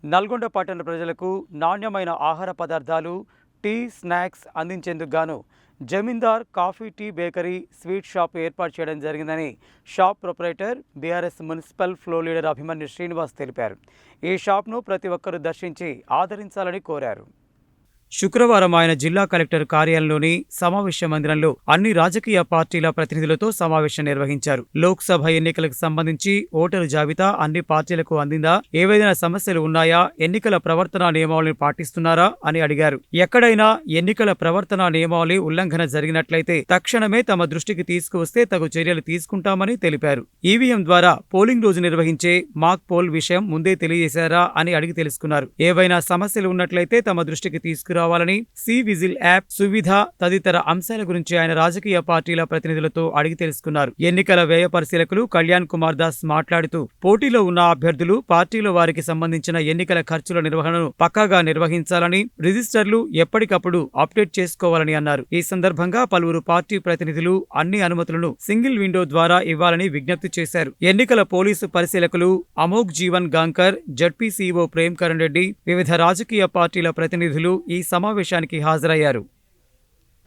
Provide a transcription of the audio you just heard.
నల్గొండ పట్టణ ప్రజలకు నాణ్యమైన ఆహార పదార్థాలు, టీ, స్నాక్స్ అందించేందుకు గాను Zamindar coffee tea bakery sweet shop ఏర్పాటు చేయడం జరిగిందని shop proprietor BRS municipal floor leader Abhimanyu Srinivas తెలిపారు. ఈ షాప్ను ప్రతి ఒక్కరూ దర్శించి ఆదరించాలని కోరారు. శుక్రవారం ఆయన జిల్లా కలెక్టర్ కార్యాలయంలోని సమావేశ మందిరంలో అన్ని రాజకీయ పార్టీల ప్రతినిధులతో సమావేశం నిర్వహించారు. లోక్సభ ఎన్నికలకు సంబంధించి ఓటరు జాబితా అన్ని పార్టీలకు అందిందా, ఏవైనా సమస్యలు ఉన్నాయా, ఎన్నికల ప్రవర్తనా నియమావళిని పాటిస్తున్నారా అని అడిగారు. ఎక్కడైనా ఎన్నికల ప్రవర్తనా నియమావళి ఉల్లంఘన జరిగినట్లయితే తక్షణమే తమ దృష్టికి తీసుకువస్తే తగు చర్యలు తీసుకుంటామని తెలిపారు. ఈవీఎం ద్వారా పోలింగ్ రోజు నిర్వహించే మాక్ పోల్ విషయం ముందే తెలియజేశారా అని అడిగి తెలుసుకున్నారు. ఏవైనా సమస్యలు ఉన్నట్లయితే తమ దృష్టికి తీసుకురావాలని సి విజిల్ యాప్ సువిధ తదితర అంశాల గురించి ఆయన రాజకీయ పార్టీల ప్రతినిధులతో అడిగి తెలుసుకున్నారు. ఎన్నికల వ్యయ పరిశీలకులు కళ్యాణ్ కుమార్ దాస్ మాట్లాడుతూ పోటీలో ఉన్న అభ్యర్థులు పార్టీల వారికి సంబంధించిన ఎన్నికల ఖర్చుల నిర్వహణను పక్కాగా నిర్వహించాలని, రిజిస్టర్లు ఎప్పటికప్పుడు అప్డేట్ చేసుకోవాలని అన్నారు. ఈ సందర్భంగా పలువురు పార్టీ ప్రతినిధులు అన్ని అనుమతులను సింగిల్ విండో ద్వారా ఇవ్వాలని విజ్ఞప్తి చేశారు. ఎన్నికల పోలీసు పరిశీలకులు అమోఘ్ జీవన్ గాంకర్, జడ్పీ సీఈఓ ప్రేమ్ కరణ్ రెడ్డి, వివిధ రాజకీయ పార్టీల ప్రతినిధులు ఈ సమావేశానికి హాజరయ్యారు.